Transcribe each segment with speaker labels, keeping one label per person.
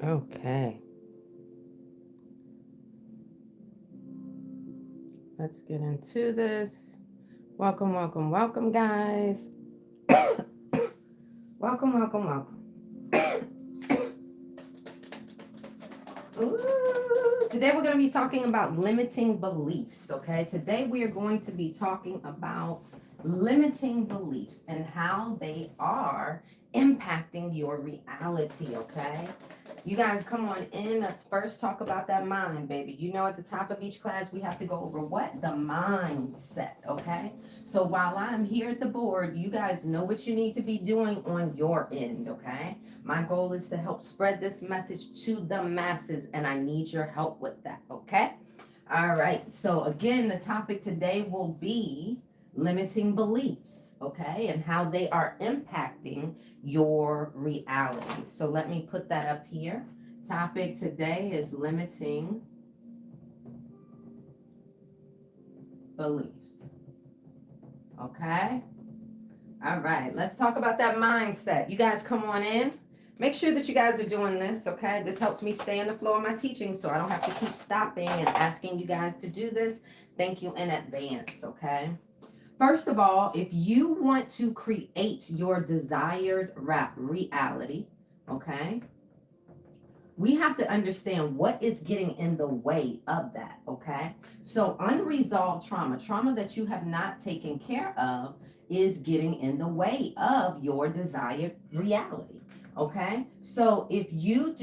Speaker 1: Okay, let's get into this. Welcome, welcome, welcome, guys. Welcome, welcome, welcome. Ooh, today we're going to be talking about limiting beliefs, okay? Today we are going to be talking about limiting beliefs and how they are impacting your reality, okay? You guys come on in. Let's first talk about that mind, baby. You know, at the top of each class, we have to go over what? The mindset, okay? So while I'm here at the board, you guys know what you need to be doing on your end, okay? My goal is to help spread this message to the masses, and I need your help with that, okay? All right. So again, the topic today will be limiting beliefs, okay, and how they are impacting your reality. So let me put that up here. Topic today is limiting beliefs. Okay. All right. Let's talk about that mindset. You guys come on in. Make sure that you guys are doing this, okay? This helps me stay in the flow of my teaching so I don't have to keep stopping and asking you guys to do this. Thank you in advance, okay? First of all, if you want to create your desired reality, okay, we have to understand what is getting in the way of that, okay? So, unresolved trauma that you have not taken care of, is getting in the way of your desired reality, okay? So, if you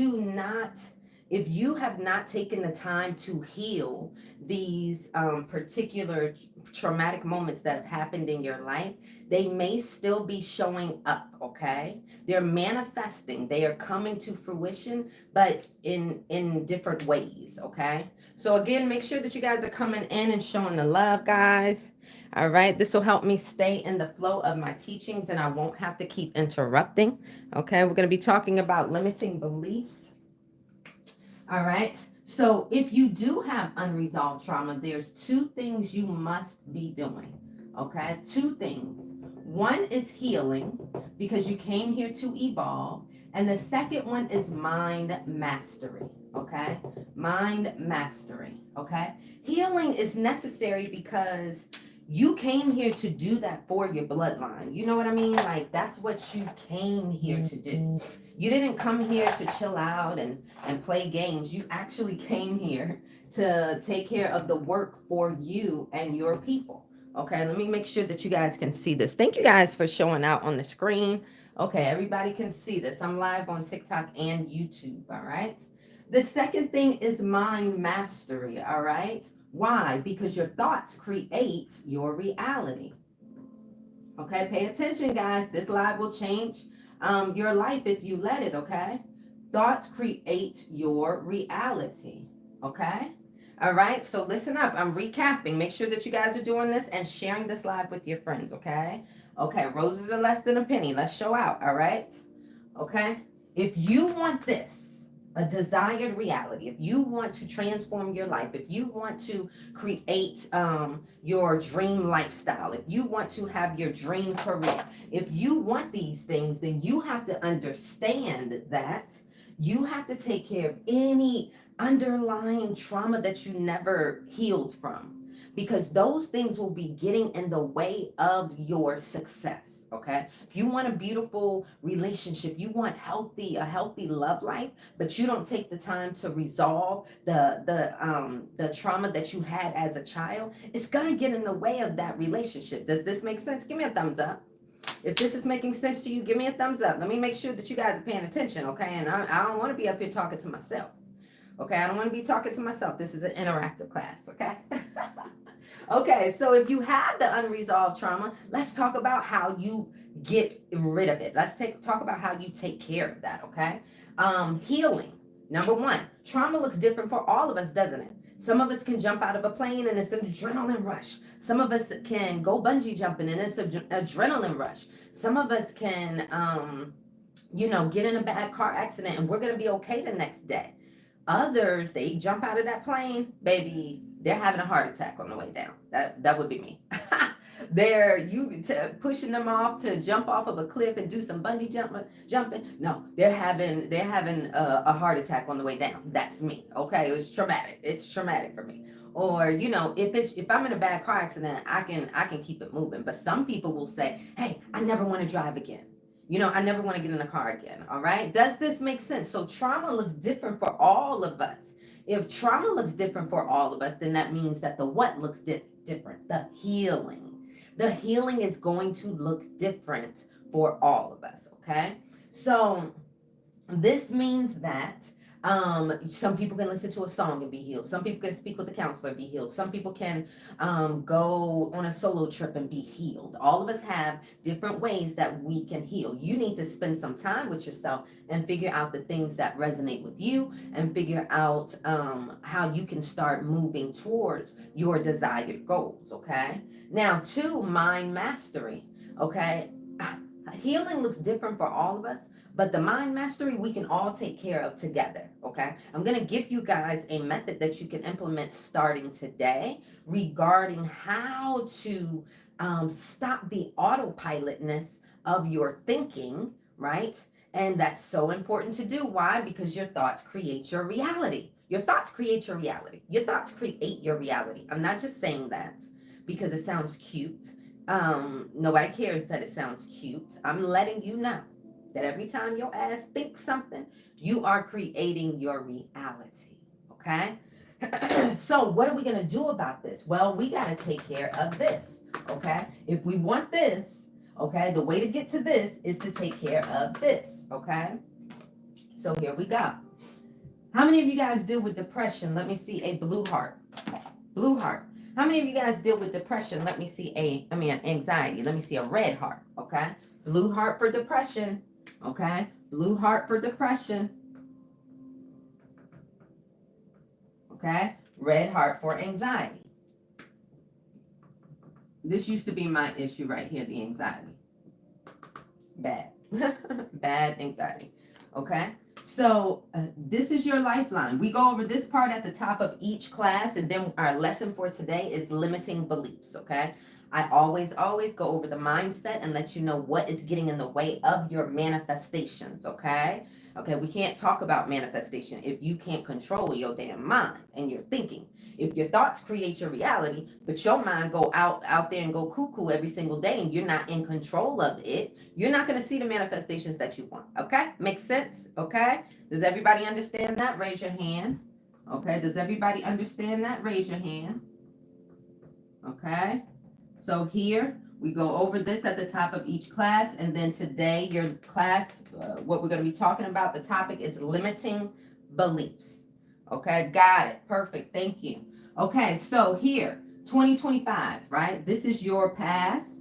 Speaker 1: have not taken the time to heal these particular traumatic moments that have happened in your life, they may still be showing up, okay? They're manifesting, they are coming to fruition, but in different ways, okay? So again, make sure that you guys are coming in and showing the love, guys. All right, this will help me stay in the flow of my teachings and I won't have to keep interrupting. Okay, we're going to be talking about limiting beliefs. All right. So if you do have unresolved trauma, there's two things you must be doing. Okay? Two things. One is healing because you came here to evolve, and the second one is mind mastery. Okay? Mind mastery. Okay? Healing is necessary because you came here to do that for your bloodline. You know what I mean? Like, that's what you came here to do. You didn't come here to chill out and play games. You actually came here to take care of the work for you and your people. Okay, let me make sure that you guys can see this. Thank you guys for showing out on the screen. Okay, everybody can see this. I'm live on TikTok and YouTube. All right. The second thing is mind mastery. All right. Why? Because your thoughts create your reality. Okay, pay attention, guys. This live will change your life if you let it, okay? Thoughts create your reality, okay? All right, so listen up. I'm recapping. Make sure that you guys are doing this and sharing this live with your friends, okay? Okay, roses are less than a penny. Let's show out, all right? Okay? If you want this, a desired reality, if you want to transform your life, if you want to create your dream lifestyle, if you want to have your dream career, if you want these things, then you have to understand that you have to take care of any underlying trauma that you never healed from, because those things will be getting in the way of your success. Okay, if you want a beautiful relationship, you want a healthy love life, but you don't take the time to resolve the trauma that you had as a child, it's gonna get in the way of that relationship. Does this make sense? Give me a thumbs up. If this is making sense to you, give me a thumbs up. Let me make sure that you guys are paying attention, okay? And I don't want to be up here talking to myself. Okay, I don't want to be talking to myself. This is an interactive class, okay? Okay, so if you have the unresolved trauma, let's talk about how you get rid of it. Talk about how you take care of that, okay? Healing. Number one, trauma looks different for all of us, doesn't it? Some of us can jump out of a plane and it's an adrenaline rush. Some of us can go bungee jumping and it's an adrenaline rush. Some of us can, get in a bad car accident and we're going to be okay the next day. Others, they jump out of that plane, baby, they're having a heart attack on the way down. That would be me. pushing them off to jump off of a cliff and do some bungee jumping. No, they're having a heart attack on the way down. That's me. Okay, it was traumatic. It's traumatic for me. Or if I'm in a bad car accident, I can keep it moving. But some people will say, hey, I never want to drive again. I never want to get in a car again. All right. Does this make sense? So trauma looks different for all of us. If trauma looks different for all of us, then that means that the what looks different. The healing. The healing is going to look different for all of us. Okay. So this means that some people can listen to a song and be healed. Some people can speak with a counselor and be healed. Some people can go on a solo trip and be healed. All of us have different ways that we can heal. You need to spend some time with yourself and figure out the things that resonate with you and figure out how you can start moving towards your desired goals. Okay. Now, two, mind mastery. Okay. Healing looks different for all of us, but the mind mastery we can all take care of together. Okay. I'm going to give you guys a method that you can implement starting today regarding how to stop the autopilotness of your thinking, right? And that's so important to do. Why? Because your thoughts create your reality. Your thoughts create your reality. Your thoughts create your reality. I'm not just saying that because it sounds cute. Nobody cares that it sounds cute. I'm letting you know that every time your ass thinks something, you are creating your reality. Okay. So what are we going to do about this? Well, we got to take care of this. Okay. If we want this, okay, the way to get to this is to take care of this. Okay. So here we go. How many of you guys deal with depression? Let me see a blue heart. Blue heart. How many of you guys deal with depression? Let me see anxiety. Let me see a red heart. Okay. Blue heart for depression. Okay. Blue heart for depression. Okay. Red heart for anxiety. This used to be my issue right here, the anxiety. Bad. Bad anxiety. Okay. So this is your lifeline. We go over this part at the top of each class, and then our lesson for today is limiting beliefs. Okay. I always go over the mindset and let you know what is getting in the way of your manifestations. Okay. Okay. We can't talk about manifestation if you can't control your damn mind and your thinking. If your thoughts create your reality, but your mind go out there and go cuckoo every single day and you're not in control of it, you're not going to see the manifestations that you want. Okay? Makes sense? Okay? Does everybody understand that? Raise your hand. Okay? Does everybody understand that? Raise your hand. Okay? So here we go over this at the top of each class, and then today your class, what we're going to be talking about, the topic is limiting beliefs. Okay, got it. Perfect. Thank you. Okay, so here, 2025, right? This is your past,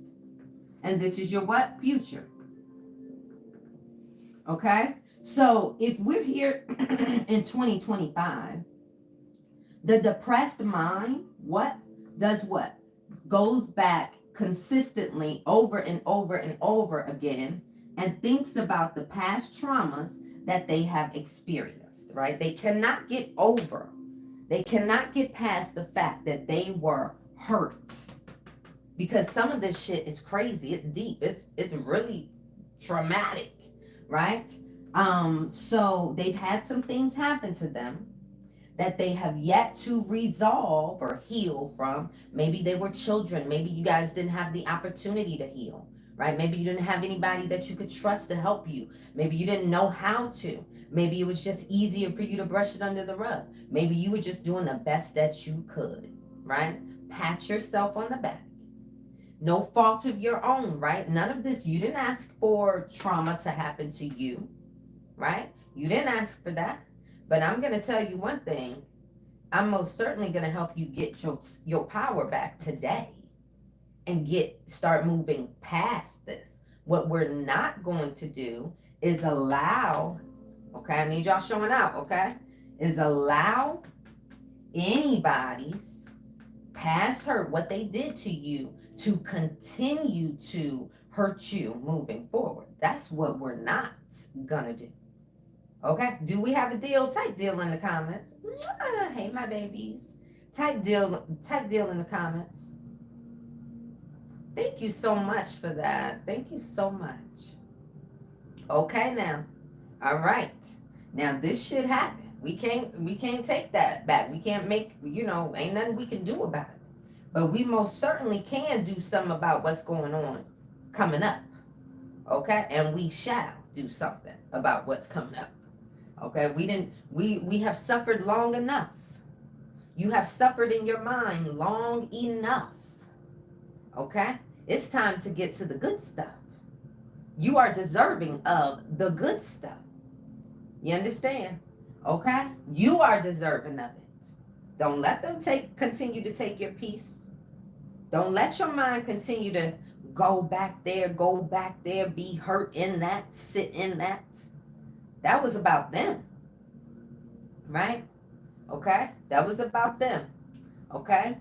Speaker 1: and this is your what? Future. Okay, so if we're here in 2025, the depressed mind, what? Does what? Goes back consistently over and over and over again and thinks about the past traumas that they have experienced, right? They cannot get past the fact that they were hurt, because some of this shit is crazy. It's deep. It's really traumatic, right? So they've had some things happen to them that they have yet to resolve or heal from. Maybe they were children. Maybe you guys didn't have the opportunity to heal, right? Maybe you didn't have anybody that you could trust to help you. Maybe you didn't know how to. Maybe it was just easier for you to brush it under the rug. Maybe you were just doing the best that you could, right? Pat yourself on the back. No fault of your own, right? None of this, you didn't ask for trauma to happen to you, right? You didn't ask for that. But I'm going to tell you one thing. I'm most certainly going to help you get your power back today and start moving past this. What we're not going to do is allow, okay, I need y'all showing out, okay, is allow anybody's past hurt, what they did to you, to continue to hurt you moving forward. That's what we're not going to do. Okay, do we have a deal? Type deal in the comments. Hey, my babies. Type deal in the comments. Thank you so much for that. Thank you so much. Okay, now. All right. Now this should happen. We can't take that back. We can't make, ain't nothing we can do about it. But we most certainly can do something about what's going on coming up. Okay? And we shall do something about what's coming up. Okay? We have suffered long enough. You have suffered in your mind long enough. Okay? It's time to get to the good stuff. You are deserving of the good stuff. You understand? Okay? You are deserving of it. Don't let them continue to take your peace. Don't let your mind continue to go back there, be hurt in that, sit in that. That was about them. Right? Okay? That was about them. Okay?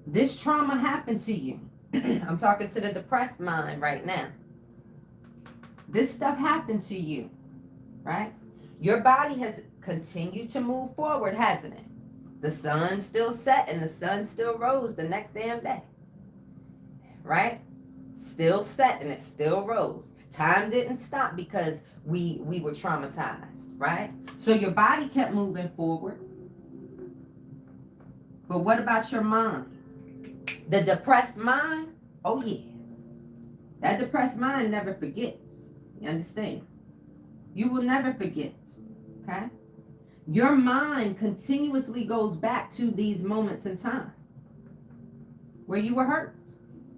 Speaker 1: This trauma happened to you. I'm talking to the depressed mind right now. This stuff happened to you, right? Your body has continued to move forward, hasn't it? The sun still set and the sun still rose the next damn day, right? Still set and it still rose. Time didn't stop because we were traumatized, right? So your body kept moving forward. But what about your mind? The depressed mind, oh yeah. That depressed mind never forgets. You understand? You will never forget, okay? Your mind continuously goes back to these moments in time where you were hurt,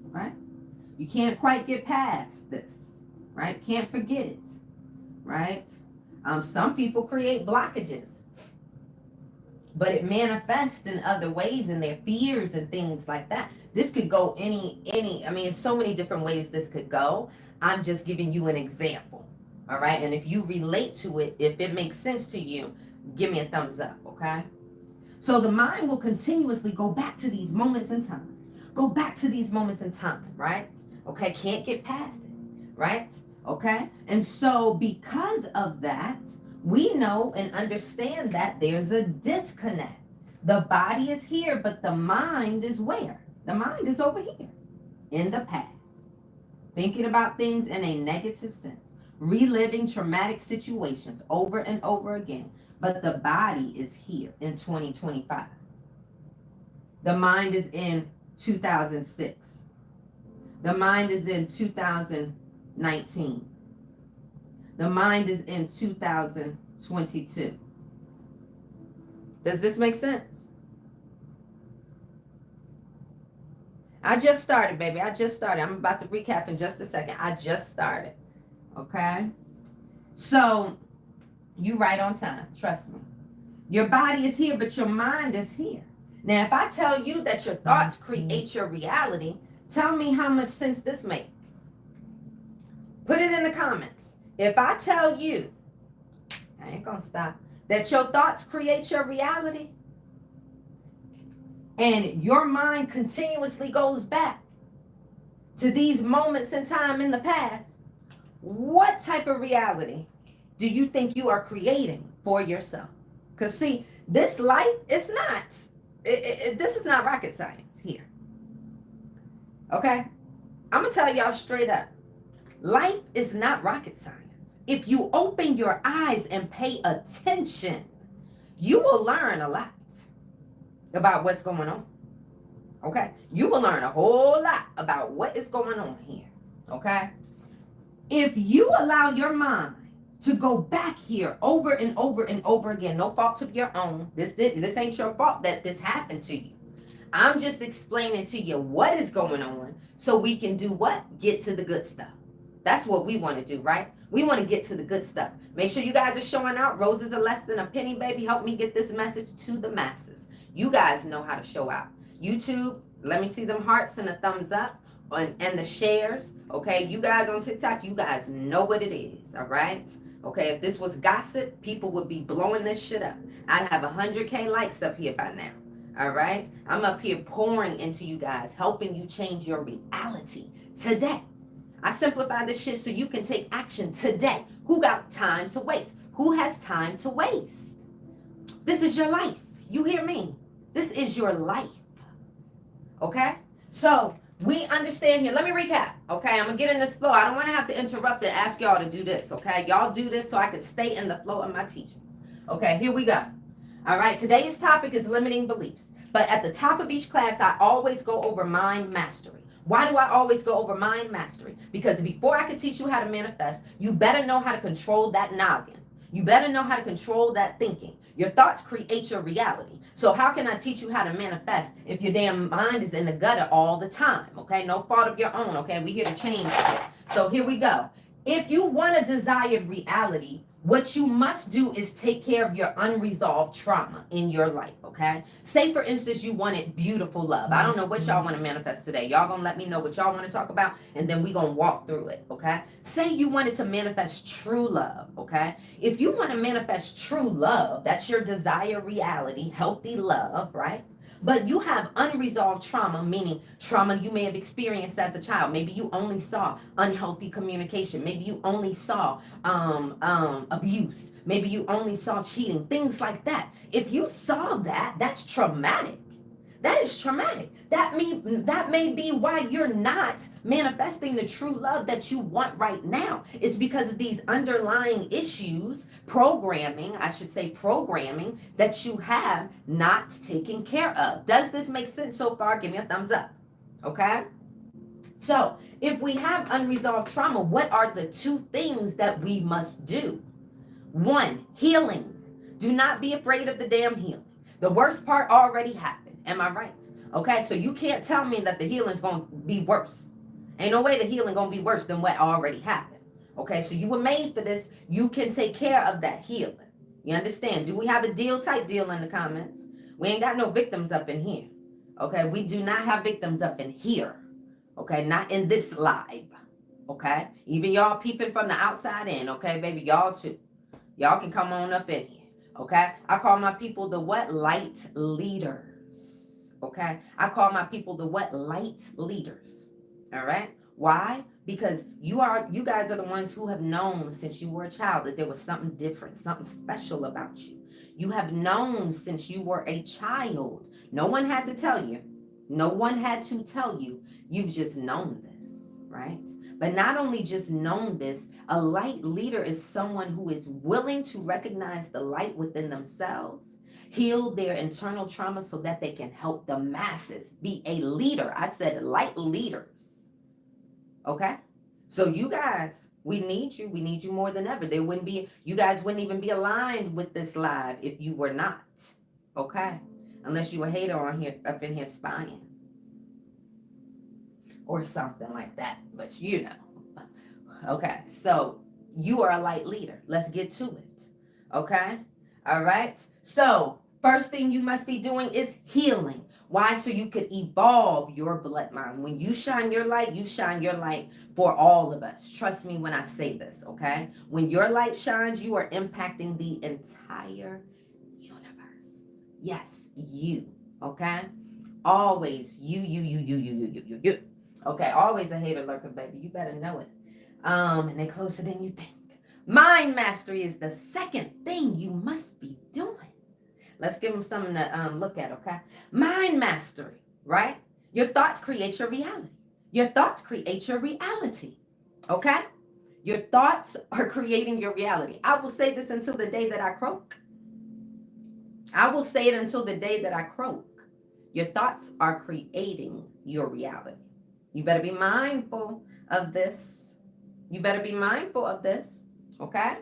Speaker 1: right? You can't quite get past this, right? Can't forget it, right? Some people create blockages, but it manifests in other ways in their fears and things like that. This could go there's so many different ways this could go. I'm just giving you an example, all right? And if you relate to it, if it makes sense to you, give me a thumbs up, okay? So the mind will continuously go back to these moments in time. Go back to these moments in time, right? Okay, can't get past it, right? Okay? And so because of that, we know and understand that there's a disconnect. The body is here, but the mind is where? The mind is over here in the past. Thinking about things in a negative sense. Reliving traumatic situations over and over again. But the body is here in 2025. The mind is in 2006. The mind is in 2019. The mind is in 2022. Does this make sense? I just started, baby. I just started. I'm about to recap in just a second. I just started. Okay? So, you right on time. Trust me. Your body is here, but your mind is here. Now, if I tell you that your thoughts create your reality, tell me how much sense this makes. Put it in the comments. If I tell you, I ain't gonna stop, that your thoughts create your reality, and your mind continuously goes back to these moments in time in the past, what type of reality do you think you are creating for yourself? Because see, this life, it's not, this is not rocket science here. Okay? I'm going to tell y'all straight up. Life is not rocket science. If you open your eyes and pay attention, you will learn a lot about what's going on. Okay? You will learn a whole lot about what is going on here. Okay? If you allow your mind to go back here over and over and over again, no fault of your own. This ain't your fault that this happened to you. I'm just explaining to you what is going on so we can do what? Get to the good stuff. That's what we want to do, right? We want to get to the good stuff. Make sure you guys are showing out. Roses are less than a penny, baby. Help me get this message to the masses. You guys know how to show out. YouTube, let me see them hearts and the thumbs up and the shares. Okay, you guys on TikTok, you guys know what it is, all right? Okay, if this was gossip, people would be blowing this shit up. I'd have 100K likes up here by now, all right? I'm up here pouring into you guys, helping you change your reality today. I simplify this shit so you can take action today. Who got time to waste? Who has time to waste? This is your life. You hear me? This is your life. Okay? So We understand here. Let me recap. Okay, I'm gonna get in this flow. I don't want to have to interrupt and ask y'all to do this. Okay, y'all do this so I can stay in the flow of my teachings. Okay, here we go. All right, today's topic is limiting beliefs. But at the top of each class, I always go over mind mastery. Why do I always go over mind mastery? Because before I can teach you how to manifest, you better know how to control that noggin. You better know how to control that thinking. Your thoughts create your reality. So how can I teach you how to manifest if your damn mind is in the gutter all the time? Okay, no fault of your own. Okay, we here to change it. So here we go. If you want a desired reality, what you must do is take care of your unresolved trauma in your life, okay? Say, for instance, you wanted beautiful love. I don't know what y'all want to manifest today. Y'all gonna let me know what y'all want to talk about, and then we gonna walk through it, okay? Say you wanted to manifest true love, okay? If you want to manifest true love, that's your desired reality, healthy love, right? But you have unresolved trauma, meaning trauma you may have experienced as a child. Maybe you only saw unhealthy communication. Maybe you only saw abuse. Maybe you only saw cheating, things like that. If you saw that, that's traumatic. That is traumatic. That may be why you're not manifesting the true love that you want right now. It's because of these underlying issues, programming, I should say programming, that you have not taken care of. Does this make sense so far? Give me a thumbs up. Okay? So, if we have unresolved trauma, what are the two things that we must do? One, healing. Do not be afraid of the damn healing. The worst part already happened. Am I right? Okay, so you can't tell me that the healing's going to be worse. Ain't no way the healing going to be worse than what already happened. Okay, so you were made for this. You can take care of that healing. You understand? Do we have a deal? Type deal in the comments. We ain't got no victims up in here. Okay, we do not have victims up in here. Okay, not in this live. Okay, even y'all peeping from the outside in. Okay, baby, y'all too. Y'all can come on up in here. Okay, I call my people the what? Light leaders. Okay, I call my people the what? Light leaders. All right. Why? Because you guys are the ones who have known since you were a child that there was something different, something special about you. You have known since you were a child. No one had to tell you. No one had to tell you. You've just known this, right? But not only just known this, a light leader is someone who is willing to recognize the light within themselves, heal their internal trauma so that they can help the masses. Be a leader. I said light leaders. Okay? So you guys, we need you. We need you more than ever. You guys wouldn't even be aligned with this live if you were not. Okay? Unless you a hater on here, up in here spying. Or something like that. But you know. Okay, so you are a light leader. Let's get to it. Okay? All right? So, first thing you must be doing is healing. Why? So you could evolve your bloodline. When you shine your light for all of us. Trust me when I say this, okay? When your light shines, you are impacting the entire universe. Yes, you, okay? Always you. Okay, always a hater lurking, baby. You better know it. And they're closer than you think. Mind mastery is the second thing you must be doing. Let's give them something to look at, okay? Mind mastery, right? Your thoughts create your reality. Your thoughts create your reality, okay? Your thoughts are creating your reality. I will say this until the day that I croak. I will say it until the day that I croak. Your thoughts are creating your reality. You better be mindful of this. You better be mindful of this, okay?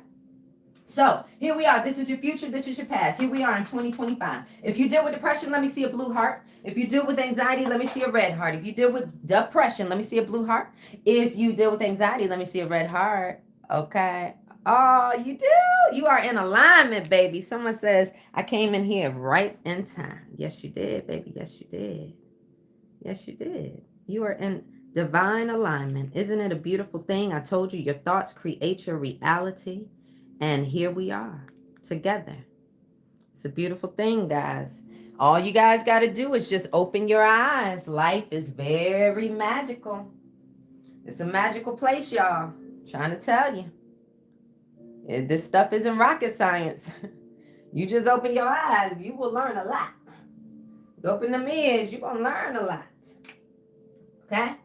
Speaker 1: So here we are. This is your future. This is your past. Here we are in 2025. If you deal with depression, let me see a blue heart. If you deal with anxiety, let me see a red heart. If you deal with depression, let me see a blue heart. If you deal with anxiety, let me see a red heart. Okay. Oh, you do. You are in alignment, baby. Someone says, I came in here right in time. Yes, you did, baby. Yes, you did. Yes, you did. You are in divine alignment. Isn't it a beautiful thing? I told you your thoughts create your reality. And here we are together. It's a beautiful thing, guys. All you guys got to do is just open your eyes. Life is very magical. It's a magical place, y'all. I'm trying to tell you. This stuff isn't rocket science. You just open your eyes, you will learn a lot. You open them ears, you're going to learn a lot. Okay?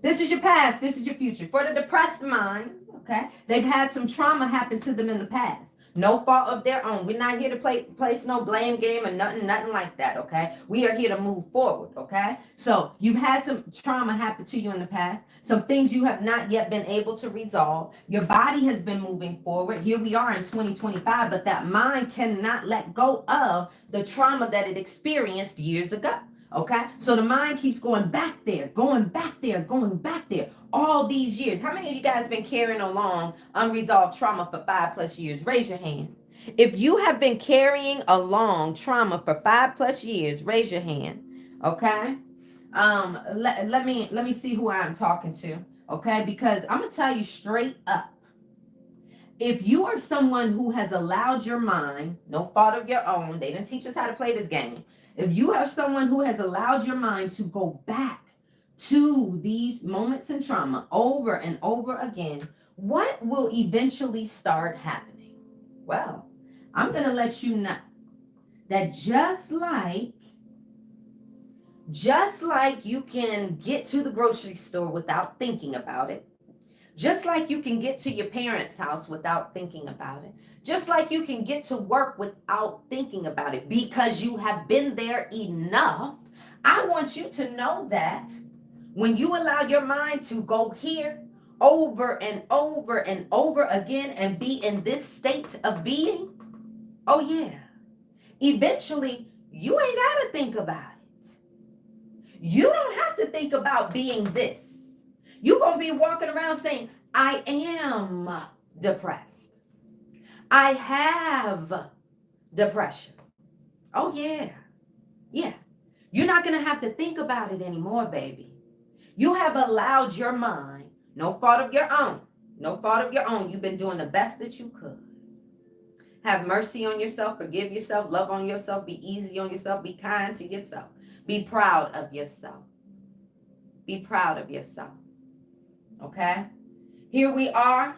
Speaker 1: This is your past. This is your future. For the depressed mind, okay, they've had some trauma happen to them in the past. No fault of their own. We're not here to place no blame game or nothing like that, okay? We are here to move forward, okay? So you've had some trauma happen to you in the past, some things you have not yet been able to resolve. Your body has been moving forward. Here we are in 2025, but that mind cannot let go of the trauma that it experienced years ago. Okay, so the mind keeps going back there, going back there, going back there all these years. How many of you guys been carrying along unresolved trauma for 5+ years? Raise your hand. If you have been carrying along trauma for 5+ years, raise your hand. Okay. Let me see who I'm talking to. Okay, because I'm gonna tell you straight up. If you are someone who has allowed your mind, no fault of your own, they didn't teach us how to play this game. If you are someone who has allowed your mind to go back to these moments in trauma over and over again, what will eventually start happening? Well, I'm going to let you know that just like you can get to the grocery store without thinking about it, just like you can get to your parents' house without thinking about it. Just like you can get to work without thinking about it because you have been there enough. I want you to know that when you allow your mind to go here over and over and over again and be in this state of being, oh yeah, eventually you ain't got to think about it. You don't have to think about being this. You're going to be walking around saying, I am depressed. I have depression. Oh, yeah. Yeah. You're not going to have to think about it anymore, baby. You have allowed your mind, no fault of your own. No fault of your own. You've been doing the best that you could. Have mercy on yourself. Forgive yourself. Love on yourself. Be easy on yourself. Be kind to yourself. Be proud of yourself. Be proud of yourself. Okay? Here we are.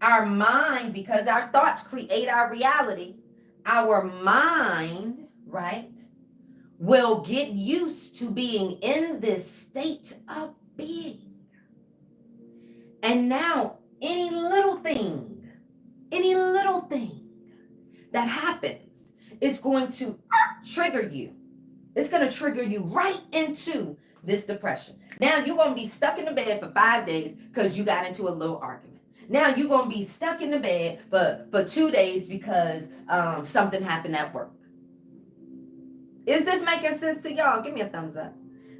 Speaker 1: Our mind, because our thoughts create our reality, our mind, right, will get used to being in this state of being. And now, any little thing that happens is going to trigger you. It's going to trigger you right into this depression. Now you're going to be stuck in the bed for 5 days because you got into a little argument. Now you're going to be stuck in the bed for 2 days because something happened at work. Is this making sense to y'all? Give me a thumbs up.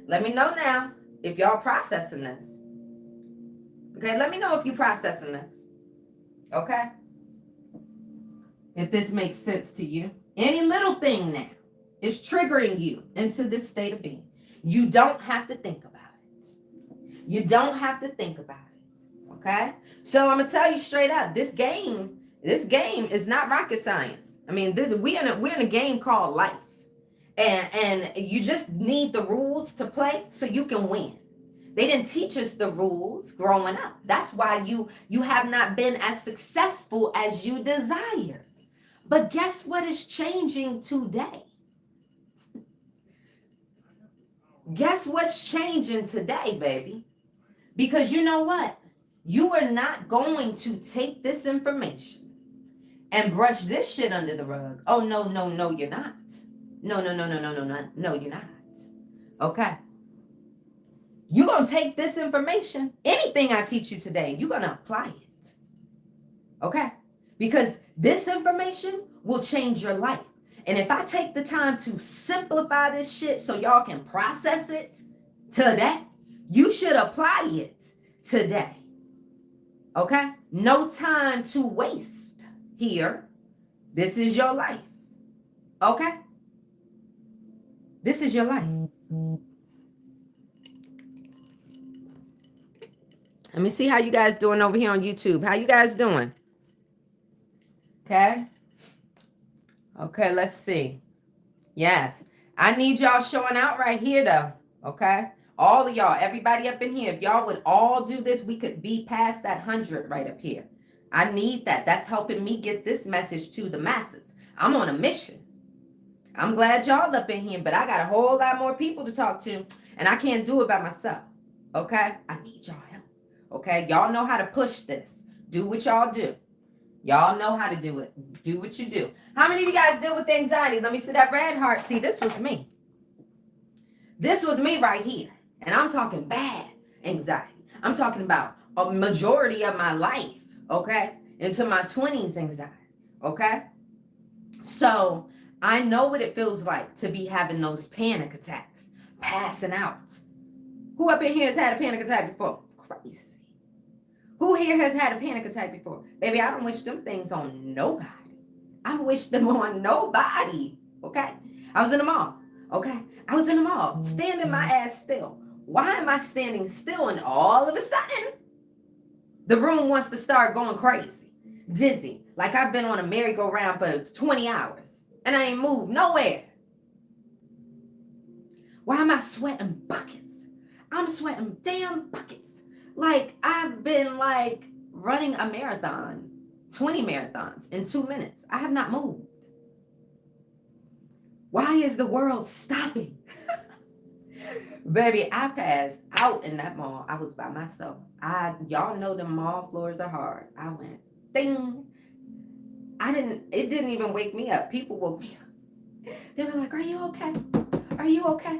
Speaker 1: Let me know now if y'all processing this. Okay, let me know if you're processing this. Okay? If this makes sense to you. Any little thing now is triggering you into this state of being. You don't have to think about it. You don't have to think about it. Okay? So I'm gonna tell you straight up, this game is not rocket science. I mean, we're in a game called life. And you just need the rules to play so you can win. They didn't teach us the rules growing up. That's why you have not been as successful as you desire. But guess what is changing today? Guess what's changing today, baby? Because you know what? You are not going to take this information and brush this shit under the rug. Oh, no, you're not. No, you're not. Okay. You're going to take this information, anything I teach you today, you're going to apply it. Okay? Because this information will change your life. And if I take the time to simplify this shit so y'all can process it today, you should apply it today. Okay? No time to waste here. This is your life. Okay? This is your life. Let me see how you guys doing over here on YouTube. How you guys doing? Okay. Okay, let's see. Yes. I need y'all showing out right here, though. Okay? All of y'all, everybody up in here, if y'all would all do this, we could be past that 100 right up here. I need that. That's helping me get this message to the masses. I'm on a mission. I'm glad y'all up in here, but I got a whole lot more people to talk to, and I can't do it by myself. Okay? I need y'all help. Okay? Y'all know how to push this. Do what y'all do. Y'all know how to do it. Do what you do. How many of you guys deal with anxiety? Let me see that red heart. See, this was me. This was me right here. And I'm talking bad anxiety. I'm talking about a majority of my life, okay? Into my 20s anxiety, okay? So I know what it feels like to be having those panic attacks, passing out. Who up in here has had a panic attack before? Crazy. Who here has had a panic attack before? Baby, I don't wish them things on nobody. I don't wish them on nobody, okay? I was in the mall, okay? I was in the mall, standing my ass still. Why am I standing still? And all of a sudden, the room wants to start going crazy, dizzy, like I've been on a merry-go-round for 20 hours and I ain't moved nowhere. Why am I sweating buckets? I'm sweating damn buckets. Like I've been like running a marathon, 20 marathons in 2 minutes. I have not moved. Why is the world stopping? Baby, I passed out in that mall. I was by myself. Y'all know the mall floors are hard. I went ding. It didn't even wake me up. People woke me up. They were like, "Are you okay? Are you okay?"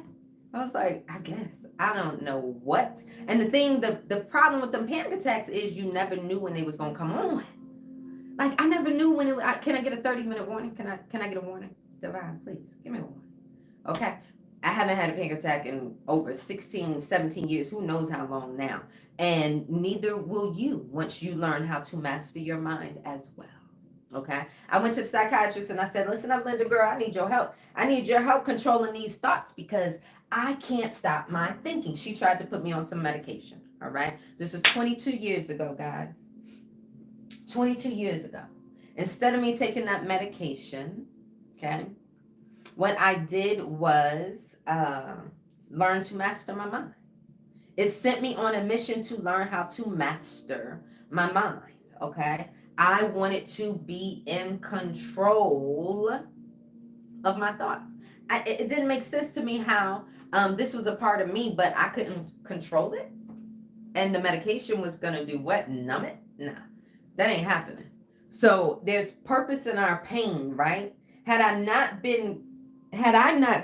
Speaker 1: I was like, I guess. I don't know what. And the problem with them panic attacks is you never knew when they was gonna come on. Like I never knew when can I get a 30-minute warning? Can I get a warning? Divine, please, give me a warning. Okay. I haven't had a panic attack in over 16, 17 years. Who knows how long now? And neither will you once you learn how to master your mind as well. Okay. I went to the psychiatrist and I said, listen up, Linda girl, I need your help. I need your help controlling these thoughts because I can't stop my thinking. She tried to put me on some medication. All right. This was 22 years ago, guys. 22 years ago. Instead of me taking that medication, okay, what I did was learn to master my mind. It sent me on a mission to learn how to master my mind, okay? I wanted to be in control of my thoughts. It didn't make sense to me how this was a part of me, but I couldn't control it. And the medication was going to do what? Numb it? Nah, that ain't happening. So there's purpose in our pain, right? Had I not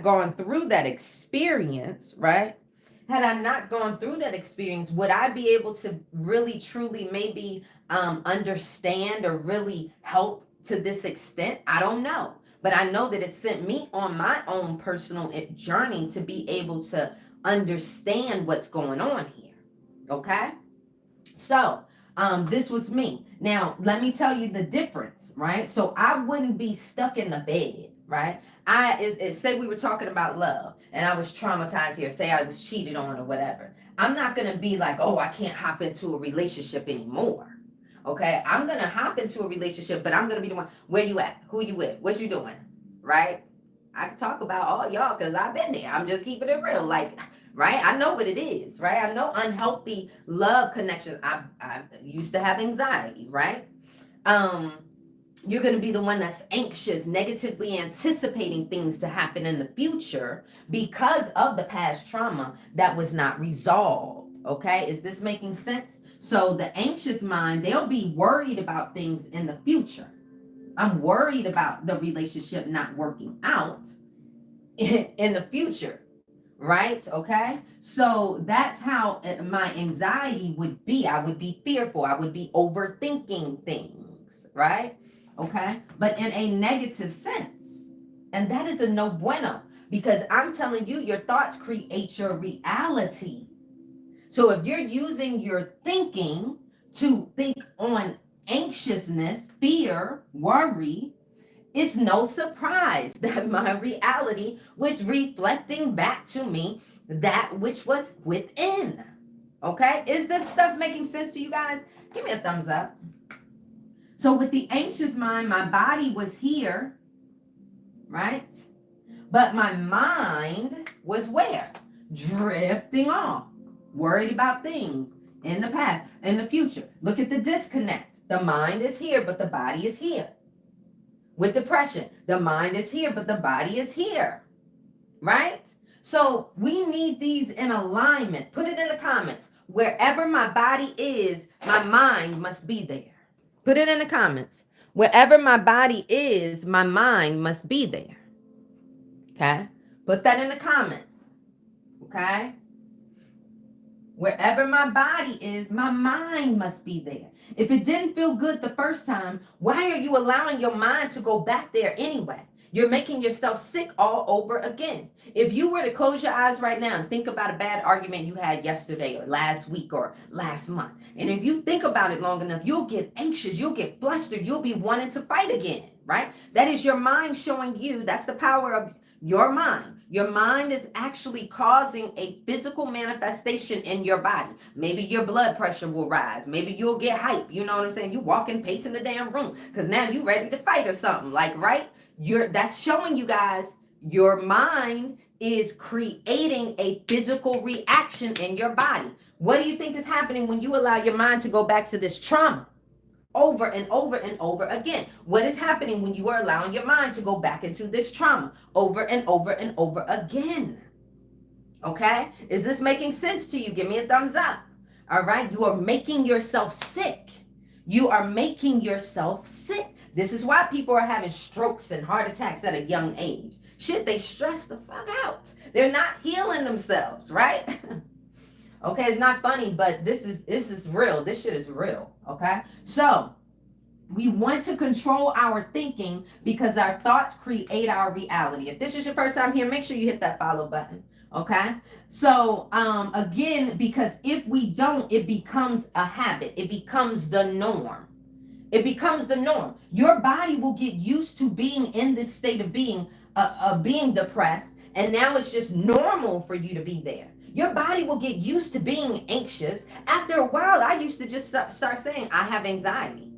Speaker 1: gone through that experience, right? Had I not gone through that experience, would I be able to really, truly, maybe understand or really help to this extent? I don't know. But I know that it sent me on my own personal journey to be able to understand what's going on here. Okay? So, this was me. Now, let me tell you the difference, right? So I wouldn't be stuck in the bed, right? Say we were talking about love and I was traumatized here, say I was cheated on or whatever. I'm not going to be like, oh, I can't hop into a relationship anymore. Okay. I'm going to hop into a relationship, but I'm going to be the one, where you at? Who you with? What you doing? Right. I can talk about all y'all because I've been there. I'm just keeping it real. Like, right. I know what it is. Right. I know unhealthy love connections. I used to have anxiety. Right. You're going to be the one that's anxious, negatively anticipating things to happen in the future because of the past trauma that was not resolved. Okay. Is this making sense? So the anxious mind, they'll be worried about things in the future. I'm worried about the relationship not working out in the future. Right? Okay. So that's how my anxiety would be. I would be fearful. I would be overthinking things. Right? Okay. But in a negative sense. And that is a no bueno because I'm telling you, your thoughts create your reality. So if you're using your thinking to think on anxiousness, fear, worry, it's no surprise that my reality was reflecting back to me that which was within. Okay? Is this stuff making sense to you guys? Give me a thumbs up. So with the anxious mind, my body was here, right? But my mind was where? Drifting off, worried about things in the past, in the future. Look at the disconnect. The mind is here, but the body is here. With depression, the mind is here, but the body is here, right? So we need these in alignment. Put it in the comments. Wherever my body is, my mind must be there. Put it in the comments. Wherever my body is, my mind must be there. Okay? Put that in the comments. Okay? Wherever my body is, my mind must be there. If it didn't feel good the first time, why are you allowing your mind to go back there anyway? You're making yourself sick all over again. If you were to close your eyes right now and think about a bad argument you had yesterday or last week or last month, and if you think about it long enough, you'll get anxious, you'll get flustered, you'll be wanting to fight again, right? That is your mind showing you, that's the power of your mind. Your mind is actually causing a physical manifestation in your body. Maybe your blood pressure will rise. Maybe you'll get hype. You know what I'm saying? You walking, pacing the damn room because now you ready to fight or something. Like, right? That's showing you guys your mind is creating a physical reaction in your body. What do you think is happening when you allow your mind to go back to this trauma? Over and over and over again. What is happening when you are allowing your mind to go back into this trauma over and over and over again? Okay? Is this making sense to you? Give me a thumbs up. All right? You are making yourself sick. You are making yourself sick. This is why people are having strokes and heart attacks at a young age. Shit, they stress the fuck out. They're not healing themselves, right? Okay, it's not funny, but this is real. This shit is real. Okay, so we want to control our thinking because our thoughts create our reality. If this is your first time here, make sure you hit that follow button. Okay, so again, because if we don't, it becomes a habit. It becomes the norm. It becomes the norm. Your body will get used to being in this state of being depressed, and now it's just normal for you to be there. Your body will get used to being anxious. After a while, I used to just start saying, I have anxiety.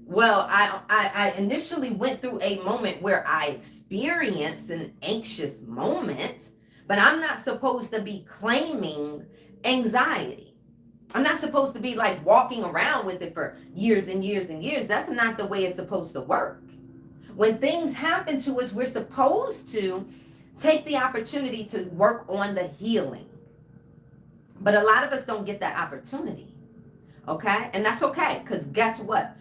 Speaker 1: Well, I initially went through a moment where I experienced an anxious moment, but I'm not supposed to be claiming anxiety. I'm not supposed to be like walking around with it for years and years and years. That's not the way it's supposed to work. When things happen to us, we're supposed to take the opportunity to work on the healing. But a lot of us don't get that opportunity. Okay? And that's okay, because guess what?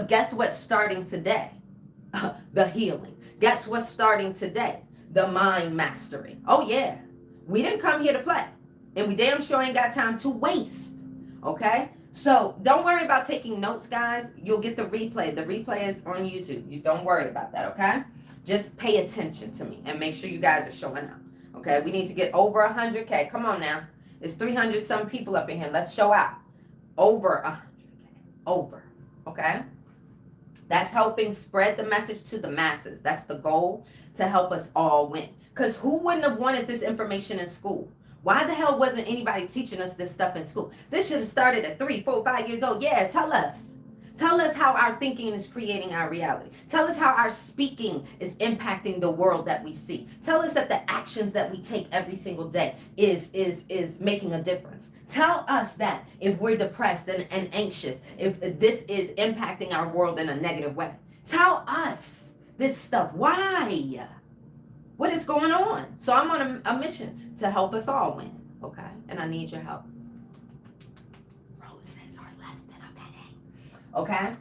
Speaker 1: Guess what's starting today? The healing. Guess what's starting today? The mind mastery. Oh yeah. We didn't come here to play. And we damn sure ain't got time to waste. Okay? So don't worry about taking notes, guys. You'll get the replay. The replay is on YouTube. You don't worry about that, okay? Just pay attention to me and make sure you guys are showing up. Okay? We need to get over 100K. Come on now. There's 300 some people up in here. Let's show out. Over 100K. Over. Okay? That's helping spread the message to the masses. That's the goal, to help us all win. Because who wouldn't have wanted this information in school? Why the hell wasn't anybody teaching us this stuff in school? This should have started at 3, 4, 5 years old. Yeah, tell us. Tell us how our thinking is creating our reality. Tell us how our speaking is impacting the world that we see. Tell us that the actions that we take every single day is making a difference. Tell us that if we're depressed and anxious, if this is impacting our world in a negative way. Tell us this stuff. Why? What is going on? So I'm on a mission to help us all win, okay? And I need your help. Roses are less than a penny, okay?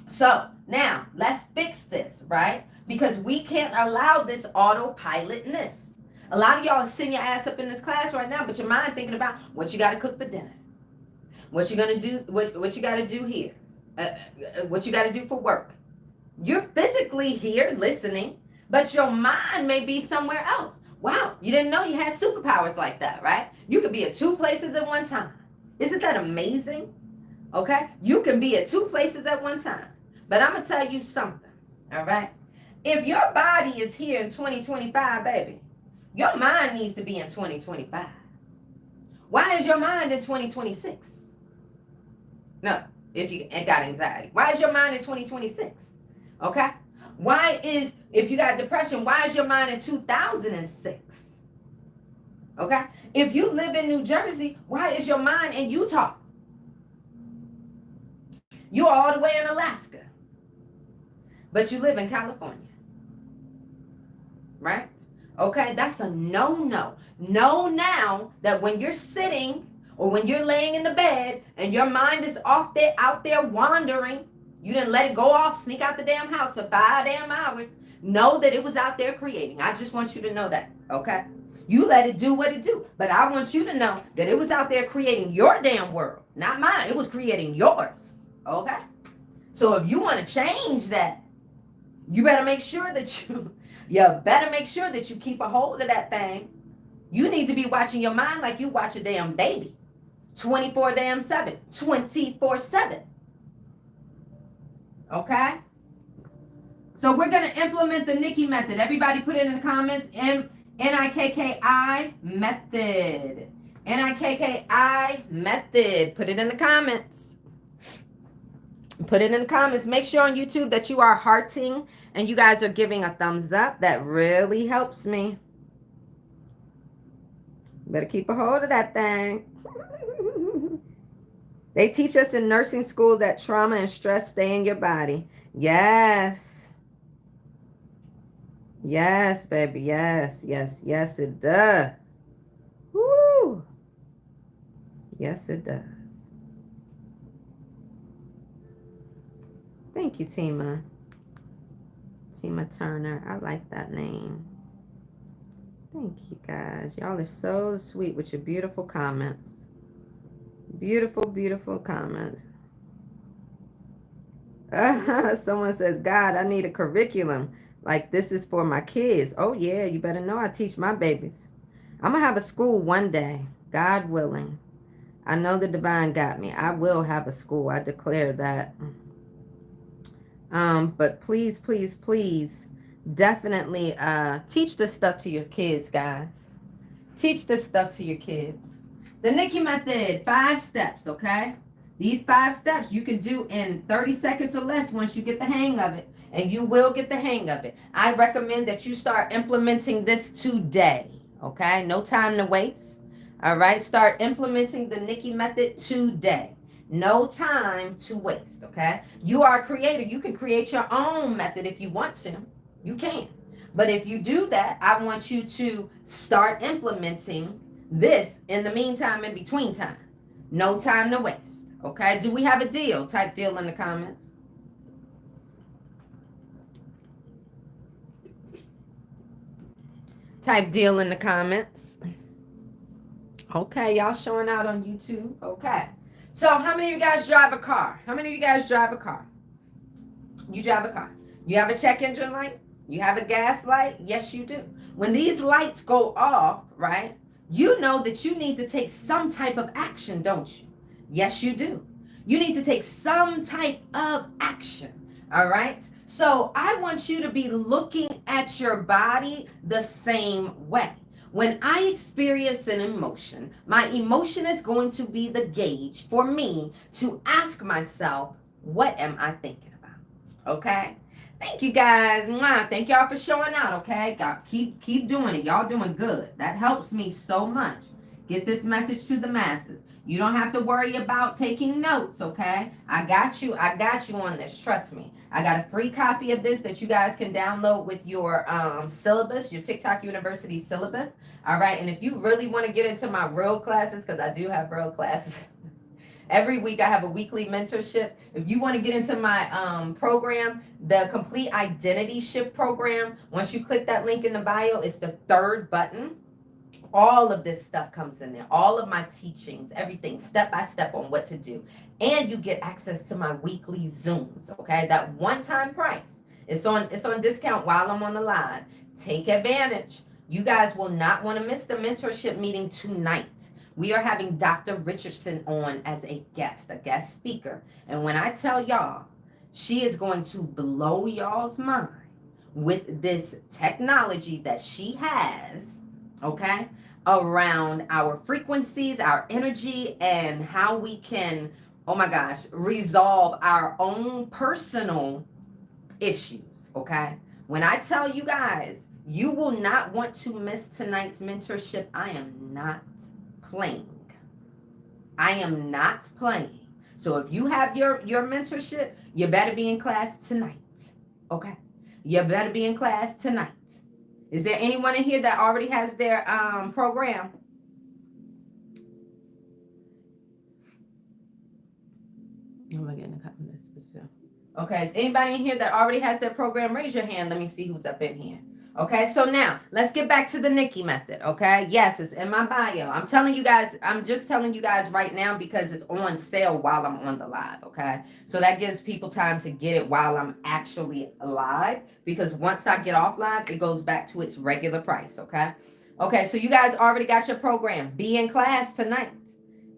Speaker 1: So now let's fix this, right? Because we can't allow this autopilotness. A lot of y'all are sitting your ass up in this class right now, but your mind thinking about what you got to cook for dinner, what you gonna do, what you got to do here, what you got to do for work. You're physically here listening, but your mind may be somewhere else. Wow, you didn't know you had superpowers like that, right? You could be at 2 places at one time. Isn't that amazing? Okay, you can be at 2 places at one time. But I'm gonna tell you something, all right? If your body is here in 2025, baby, your mind needs to be in 2025. Why is your mind in 2026? No, if you got anxiety. Why is your mind in 2026? Okay? Why is, if you got depression, why is your mind in 2006? Okay? If you live in New Jersey, why is your mind in Utah? You're all the way in Alaska, but you live in California, right? Okay, that's a no-no. Know now that when you're sitting or when you're laying in the bed and your mind is off there, out there wandering, you didn't let it go off, sneak out the damn house for 5 damn hours. Know that it was out there creating. I just want you to know that. Okay. You let it do what it do. But I want you to know that it was out there creating your damn world, not mine. It was creating yours. Okay. So if you want to change that, you better make sure that you keep a hold of that thing. You need to be watching your mind like you watch a damn baby. 24 damn 7. 24/7. Okay? So we're going to implement the Nikki method. Everybody put it in the comments. Nikki method. Nikki method. Put it in the comments. Put it in the comments. Make sure on YouTube that you are hearting and you guys are giving a thumbs up. That really helps me. Better keep a hold of that thing. They teach us in nursing school that trauma and stress stay in your body. Yes. Yes, baby. Yes, yes, yes, it does. Woo. Yes, it does. Thank you, Tima. Tima Turner. I like that name. Thank you, guys. Y'all are so sweet with your beautiful comments. Beautiful, beautiful comments. Someone says, God, I need a curriculum. Like this is for my kids. Oh, yeah. You better know I teach my babies. I'm going to have a school one day. God willing. I know the divine got me. I will have a school. I declare that. But please, please, please, definitely teach this stuff to your kids, guys. Teach this stuff to your kids. The Nikki method, 5 steps, okay? These 5 steps you can do in 30 seconds or less once you get the hang of it. And you will get the hang of it. I recommend that you start implementing this today, okay? No time to waste, all right? Start implementing the Nikki method today. No time to waste, okay? You are a creator. You can create your own method if you want to. You can. But if you do that, I want you to start implementing this in the meantime, in between time. No time to waste, okay? Do we have a deal? Type deal in the comments. Type deal in the comments. Okay, y'all showing out on YouTube. Okay. So how many of you guys drive a car? How many of you guys drive a car? You drive a car. You have a check engine light? You have a gas light? Yes, you do. When these lights go off, right, you know that you need to take some type of action, don't you? Yes, you do. You need to take some type of action, all right? So I want you to be looking at your body the same way. When I experience an emotion, my emotion is going to be the gauge for me to ask myself, what am I thinking about? Okay? Thank you guys. Thank y'all for showing out, okay? Keep doing it. Y'all doing good. That helps me so much. Get this message to the masses. You don't have to worry about taking notes, okay? I got you on this. Trust me. I got a free copy of this that you guys can download with your syllabus, your TikTok University syllabus. All right. And if you really want to get into my real classes, because I do have real classes. Every week I have a weekly mentorship. If you want to get into my program, the Complete Identity Shift program, once you click that link in the bio, it's the 3rd button. All of this stuff comes in there. All of my teachings, everything, step by step on what to do. And you get access to my weekly Zooms, okay? That one-time price. It's on discount while I'm on the line. Take advantage. You guys will not want to miss the mentorship meeting tonight. We are having Dr. Richardson on as a guest speaker. And when I tell y'all, she is going to blow y'all's mind with this technology that she has, okay, around our frequencies, our energy, and how we can, oh my gosh, resolve our own personal issues, okay? When I tell you guys, you will not want to miss tonight's mentorship. I am not playing. I am not playing. So if you have your mentorship, you better be in class tonight. Okay? You better be in class tonight. Is there anyone in here that already has their program? Oh my goodness. Okay, is anybody in here that already has their program? Raise your hand. Let me see who's up in here. Okay, so now let's get back to the Nikki method. Okay, yes, it's in my bio. I'm telling you guys, I'm just telling you guys right now because it's on sale while I'm on the live. Okay, so that gives people time to get it while I'm actually live, because once I get off live, it goes back to its regular price. Okay, so you guys already got your program. Be in class tonight.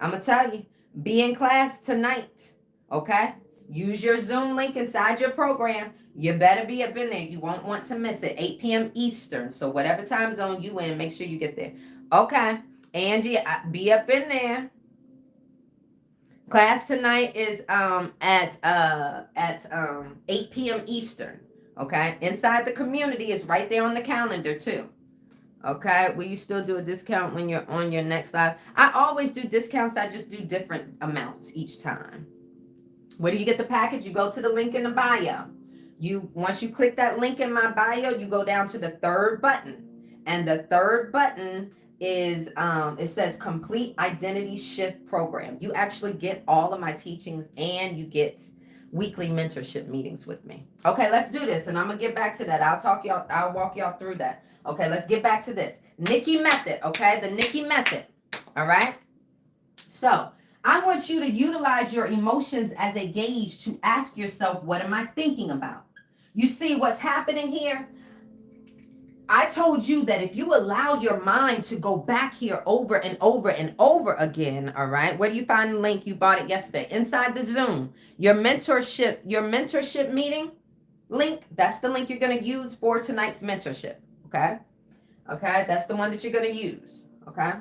Speaker 1: I'm gonna tell you, be in class tonight. Okay, use your Zoom link inside your program. You better be up in there. You won't want to miss it. 8 p.m. Eastern. So whatever time zone you in, make sure you get there. Okay. Angie, be up in there. Class tonight is at 8 p.m. Eastern. Okay. Inside the community is right there on the calendar too. Okay. Will you still do a discount when you're on your next live? I always do discounts. I just do different amounts each time. Where do you get the package? You go to the link in the bio. Once you click that link in my bio, you go down to the third button, and the third button is it says Complete Identity Shift Program. You actually get all of my teachings, and you get weekly mentorship meetings with me. Okay, let's do this, and I'm gonna get back to that. I'll walk y'all through that. Okay, let's get back to this Nikki method. Okay, the Nikki method. All right. So I want you to utilize your emotions as a gauge to ask yourself, what am I thinking about? You see what's happening here? I told you that if you allow your mind to go back here over and over and over again, all right? Where do you find the link? You bought it yesterday. Inside the Zoom. Your mentorship meeting link, that's the link you're going to use for tonight's mentorship, okay? Okay, that's the one that you're going to use, okay?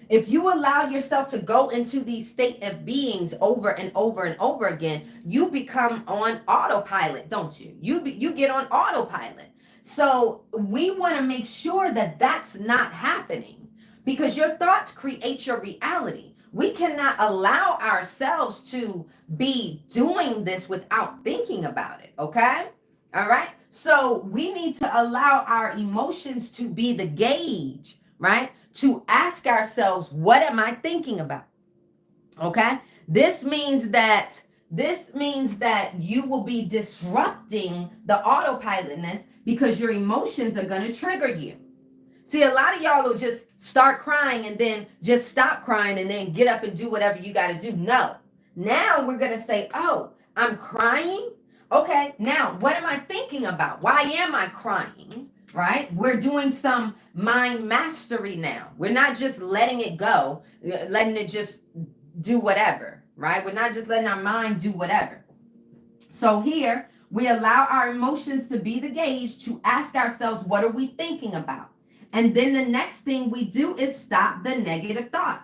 Speaker 1: If you allow yourself to go into these state of beings over and over and over again, you become on autopilot, don't you? You get on autopilot. So we want to make sure that that's not happening, because your thoughts create your reality. We cannot allow ourselves to be doing this without thinking about it, okay? All right? So we need to allow our emotions to be the gauge, right? To ask ourselves, what am I thinking about? Okay? This means that you will be disrupting the autopilotness, because your emotions are going to trigger you. See, a lot of y'all will just start crying and then just stop crying and then get up and do whatever you got to do. No. Now we're going to say, oh, I'm crying. Okay, now what am I thinking about? Why am I crying? Right? We're doing some mind mastery now. We're not just letting it go, letting it just do whatever, right? We're not just letting our mind do whatever. So here, we allow our emotions to be the gauge to ask ourselves, what are we thinking about? And then the next thing we do is stop the negative thought.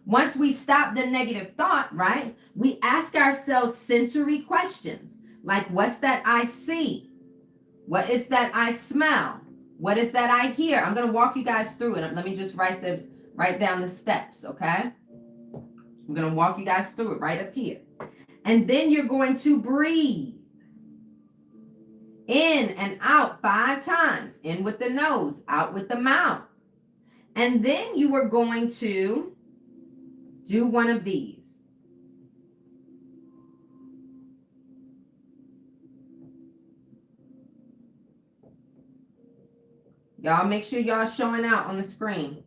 Speaker 1: Once we stop the negative thought, right, we ask ourselves sensory questions. Like, what's that I see? What is that I smell? What is that I hear? I'm going to walk you guys through it. Let me just write down the steps, okay? I'm going to walk you guys through it right up here. And then you're going to breathe in and out 5 times. In with the nose, out with the mouth. And then you are going to do one of these. Y'all make sure y'all showing out on the screen.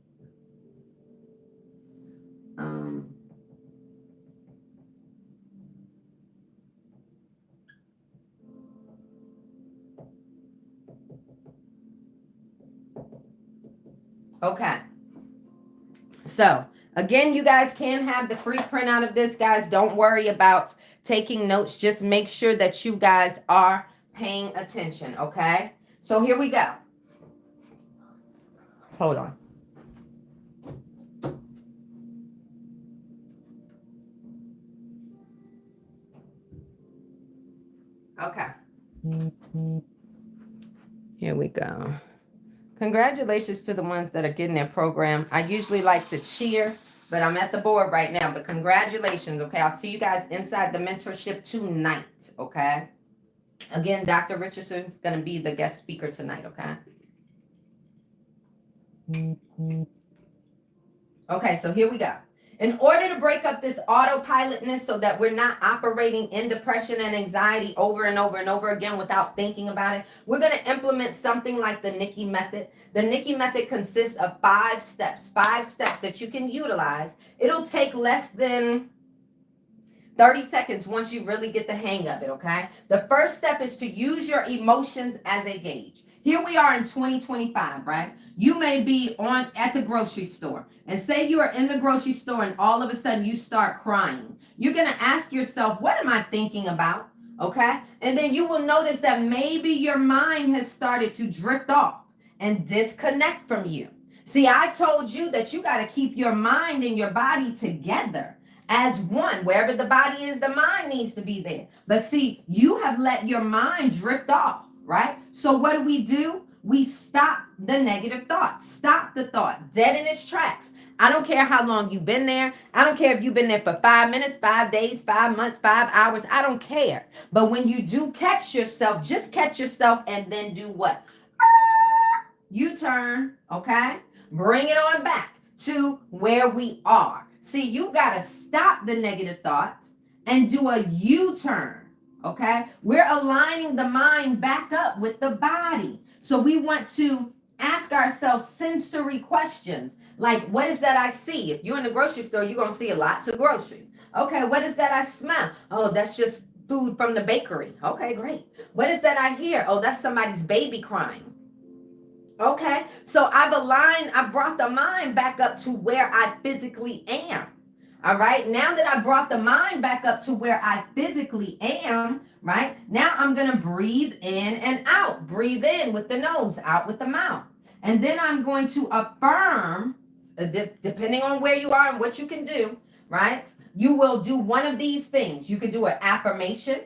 Speaker 1: Okay. So, again, you guys can have the free printout of this, guys. Don't worry about taking notes. Just make sure that you guys are paying attention, okay? So here we go. Hold on. Okay. Here we go. Congratulations to the ones that are getting their program. I usually like to cheer, but I'm at the board right now. But congratulations, okay? I'll see you guys inside the mentorship tonight, okay? Again, Dr. Richardson's going to be the guest speaker tonight, okay? Okay, so here we go. In order to break up this autopilotness so that we're not operating in depression and anxiety over and over and over again without thinking about it, we're going to implement something like the Nikki method. The Nikki method consists of 5 steps that you can utilize. It'll take less than 30 seconds once you really get the hang of it, okay? The first step is to use your emotions as a gauge. Here we are in 2025, right? You may be at the grocery store, and say you are in the grocery store and all of a sudden you start crying. You're going to ask yourself, what am I thinking about? Okay? And then you will notice that maybe your mind has started to drift off and disconnect from you. See, I told you that you got to keep your mind and your body together as one. Wherever the body is, the mind needs to be there. But see, you have let your mind drift off, right? So what do? We stop the negative thoughts. Stop the thought dead in its tracks. I don't care how long you've been there. I don't care if you've been there for 5 minutes, 5 days, 5 months, 5 hours. I don't care. But when you do catch yourself, just catch yourself and then do what? You turn, okay? Bring it on back to where we are. See, you got to stop the negative thoughts and do a U-turn, okay? We're aligning the mind back up with the body. So we want to ask ourselves sensory questions like, what is that I see? If you're in the grocery store, you're going to see lots of groceries. Okay, what is that I smell? Oh, that's just food from the bakery. Okay, great. What is that I hear? Oh, that's somebody's baby crying. Okay, so I brought the mind back up to where I physically am. All right, now that I brought the mind back up to where I physically am, right? Now I'm going to breathe in and out. Breathe in with the nose, out with the mouth. And then I'm going to affirm, depending on where you are and what you can do, right? You will do one of these things. You can do an affirmation.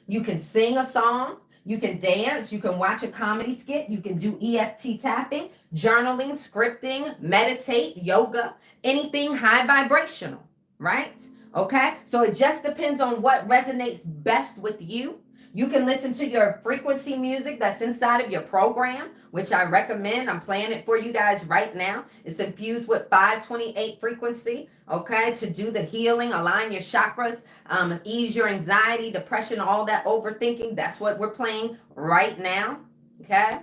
Speaker 1: You can sing a song. You can dance, you can watch a comedy skit, you can do EFT tapping, journaling, scripting, meditate, yoga, anything high vibrational, right? Okay, so it just depends on what resonates best with you. You can listen to your frequency music that's inside of your program, which I recommend. I'm playing it for you guys right now. It's infused with 528 frequency, okay, to do the healing, align your chakras, ease your anxiety, depression, all that overthinking. That's what we're playing right now, okay?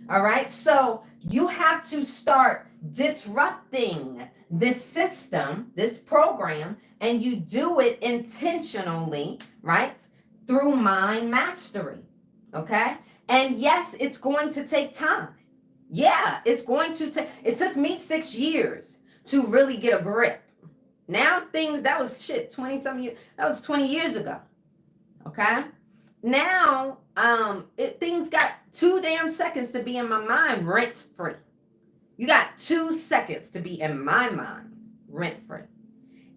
Speaker 1: All right, so you have to start disrupting this system, this program, and you do it intentionally, right? Through mind mastery, okay? And yes, it's going to take time. Yeah, it's going to take, it took me 6 years to really get a grip. Now that was 20 some years, that was 20 years ago, okay? Now, things got 2 damn seconds to be in my mind rent free. You got 2 seconds to be in my mind rent free.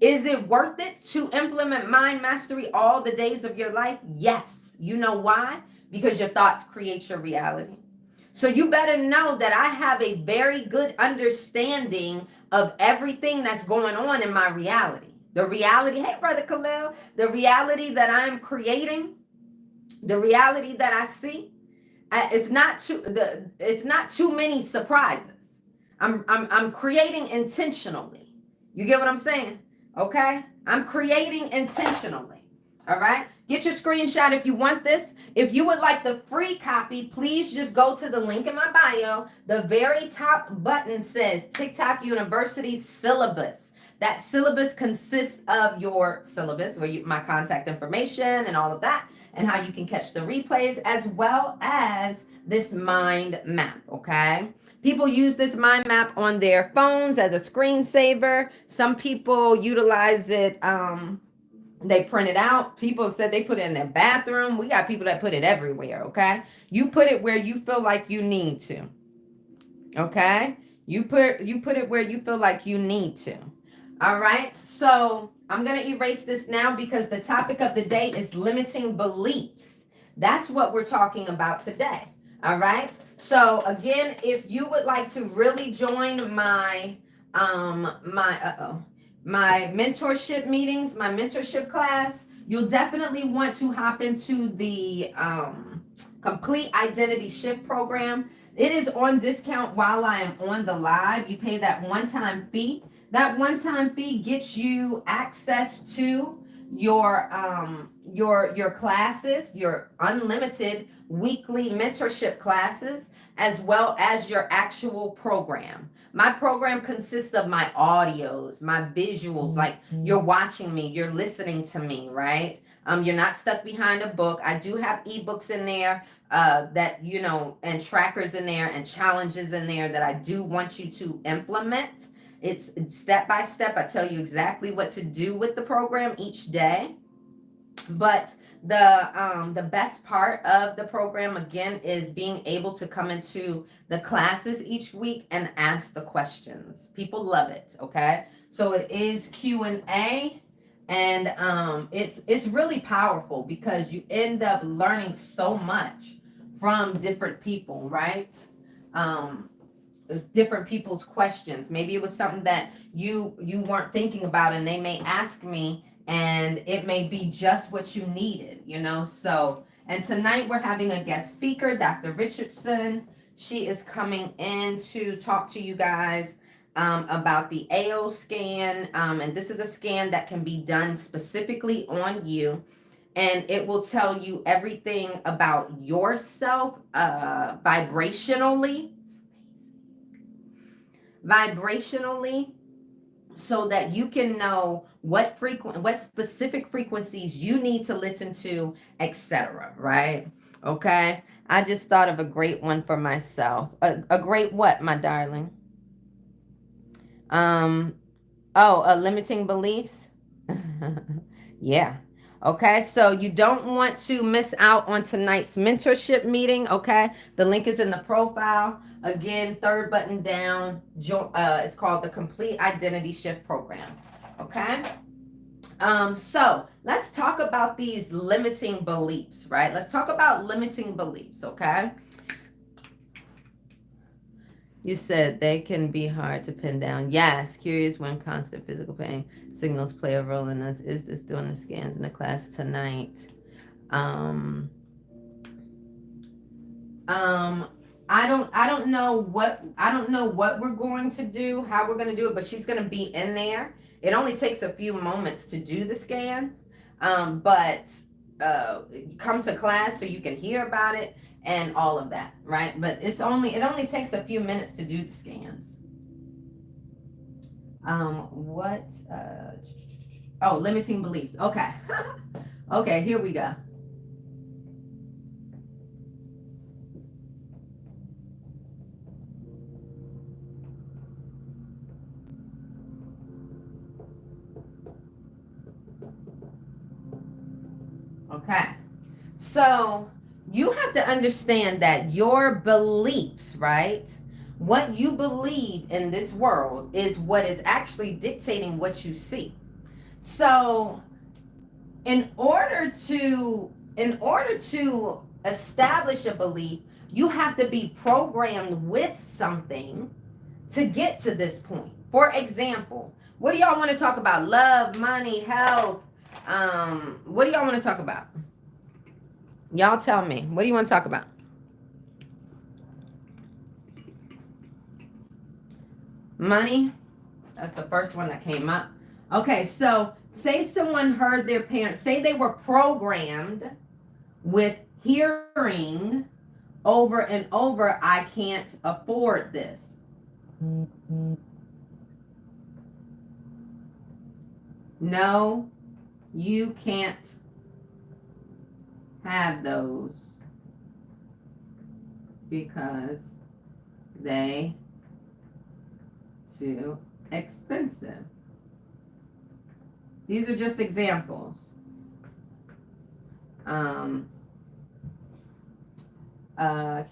Speaker 1: Is it worth it to implement mind mastery all the days of your life? Yes. You know why? Because your thoughts create your reality. So you better know that I have a very good understanding of everything that's going on in my reality. The reality, hey, Brother Khalil, the reality that I'm creating, the reality that I see, it's not too many surprises. I'm creating intentionally. You get what I'm saying? Okay, I'm creating intentionally. All right, get your screenshot if you want this. If you would like the free copy, please just go to the link in my bio. The very top button says TikTok University syllabus. That syllabus consists of your syllabus, my contact information and all of that, and how you can catch the replays, as well as this mind map. Okay. People use this mind map on their phones as a screensaver. Some people utilize it, they print it out. People have said they put it in their bathroom. We got people that put it everywhere, okay? You put it where you feel like you need to, okay? You put it where you feel like you need to. All right, so I'm going to erase this now because the topic of the day is limiting beliefs. That's what we're talking about today, all right? So again, if you would like to really join my mentorship meetings, my mentorship class, You'll definitely want to hop into the complete identity shift program. It is on discount while I am on the live. You pay that one-time fee. That one-time fee gets you access to your classes, your unlimited weekly mentorship classes, as well as your actual program. My program consists of my audios, my visuals, like you're watching me, you're listening to me, right? You're not stuck behind a book. I do have ebooks in there, that, you know, and trackers in there and challenges in there that I do want you to implement. It's step by step. I tell you exactly what to do with the program each day. But the best part of the program again is being able to come into the classes each week and ask the questions. People love it. Okay, so it is Q&A, and it's really powerful because you end up learning so much from different people, right? um Different people's questions. Maybe it was something that you weren't thinking about, and they may ask me, and it may be just what you needed, you know. So, and tonight we're having a guest speaker, Dr. Richardson. She is coming in to talk to you guys about the AO scan, and this is a scan that can be done specifically on you, and it will tell you everything about yourself vibrationally, so that you can know what specific frequencies you need to listen to, etc., right? Okay, I just thought of a great one for myself. A great what, my darling? um Limiting beliefs. Yeah. Okay, so you don't want to miss out on tonight's mentorship meeting. Okay, the link is in the profile. Again, third button down. It's called the Complete Identity Shift Program. Okay. So let's talk about these limiting beliefs, right? Let's talk about limiting beliefs. Okay. You said they can be hard to pin down. Yes, curious when constant physical pain signals play a role in us. Is this doing the scans in the class tonight? Um, I don't know what we're going to do, how we're going to do it, but she's going to be in there. It only takes a few moments to do the scans. But come to class so you can hear about it and all of that, right? But it only takes a few minutes to do the scans. What limiting beliefs. Okay. Okay, here we go. Okay. So you have to understand that your beliefs, right? What you believe in this world is what is actually dictating what you see. So in order to establish a belief, you have to be programmed with something to get to this point. For example, what do y'all want to talk about? Love, money, health. What do y'all want to talk about? Y'all tell me. What do you want to talk about? Money. That's the first one that came up. Okay, so say someone heard their parents, say they were programmed with hearing over and over, I can't afford this. No, you can't have those because they too expensive. These are just examples. I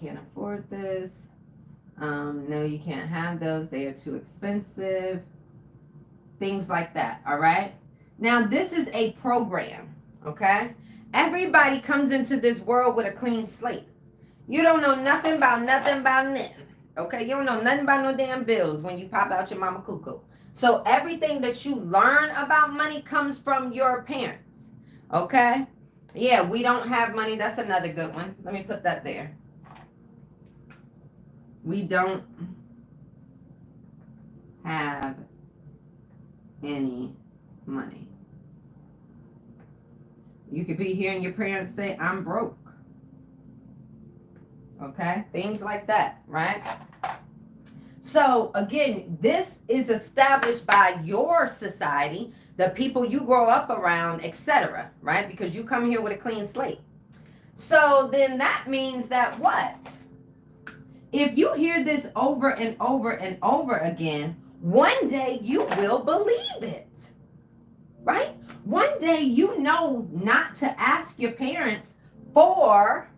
Speaker 1: can't afford this. No, you can't have those. They are too expensive. Things like that. All right. Now, this is a program. Okay. Everybody comes into this world with a clean slate. You don't know nothing about nothing. Okay. You don't know nothing about no damn bills when you pop out your mama cuckoo. So everything that you learn about money comes from your parents. Okay? Yeah, we don't have money. That's another good one. Let me put that there. We don't have any money. You could be hearing your parents say, I'm broke. Okay? Things like that, right? So, again, this is established by your society, the people you grow up around, etc., right? Because you come here with a clean slate. So, then that means that what? If you hear this over and over and over again, one day you will believe it, right? One day you know not to ask your parents for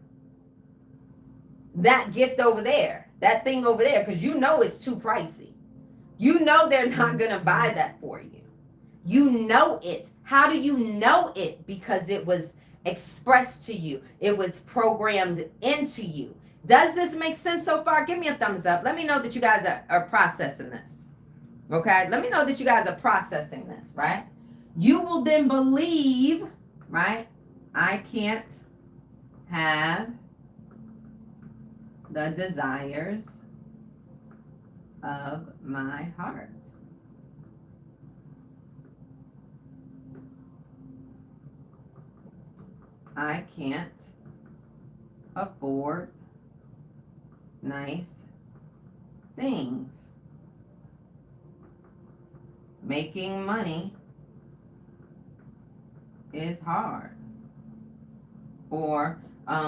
Speaker 1: that gift over there, that thing over there, because you know it's too pricey. You know they're not going to buy that for you. You know it. How do you know it? Because it was expressed to you. It was programmed into you. Does this make sense so far? Give me a thumbs up. Let me know that you guys are processing this. Okay? Let me know that you guys are processing this, right? You will then believe, right? I can't have the desires of my heart. I can't afford nice things. Making money is hard. Or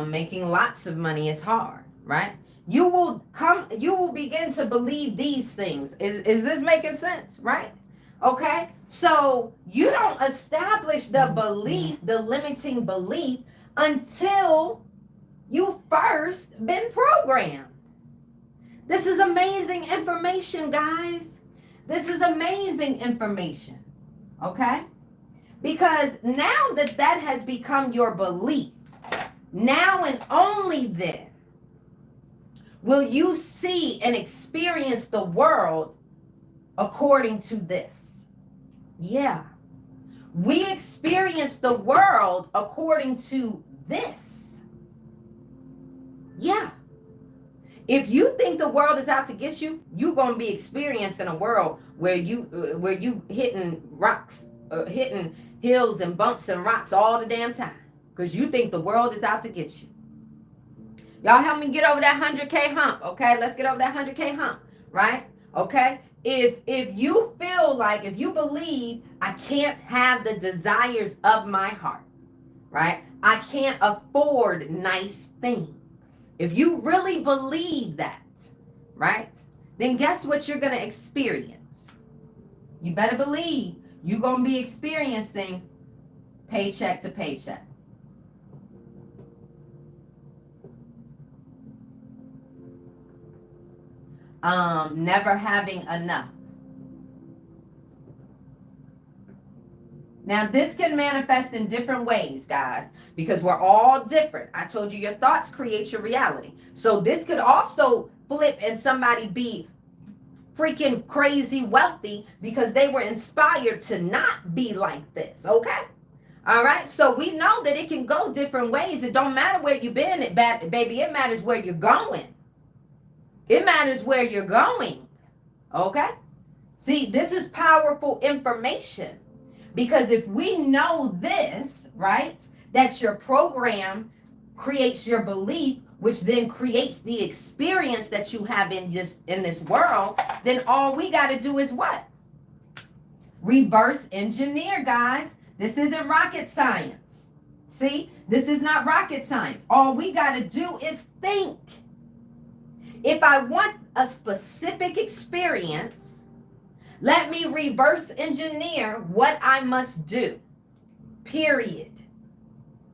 Speaker 1: making lots of money is hard, right? You will begin to believe these things. Is this making sense, right? Okay? So you don't establish the belief, the limiting belief, until you first been programmed. This is amazing information, guys. This is amazing information. Okay? Because now that that has become your belief, now and only then will you see and experience the world according to this. Yeah. We experience the world according to this. Yeah. If you think the world is out to get you, you're going to be experiencing a world where you hitting rocks, hitting hills and bumps and rocks all the damn time. Because you think the world is out to get you. Y'all help me get over that 100K hump, okay? Let's get over that 100K hump, right? Okay? If you feel like, if you believe I can't have the desires of my heart, right? I can't afford nice things. If you really believe that, right? Then guess what you're going to experience? You better believe you're going to be experiencing paycheck to paycheck. Never having enough. Now, this can manifest in different ways, guys, because we're all different. I told you your thoughts create your reality. So this could also flip and somebody be freaking crazy wealthy because they were inspired to not be like this, okay? All right, so we know that it can go different ways. It don't matter where you've been, baby. It matters where you're going. It matters where you're going, okay? See, this is powerful information because if we know this, right, that your program creates your belief, which then creates the experience that you have in this world, then all we got to do is what? Reverse engineer, guys. This isn't rocket science. See, this is not rocket science. All we got to do is think. If I want a specific experience, let me reverse engineer what I must do. Period.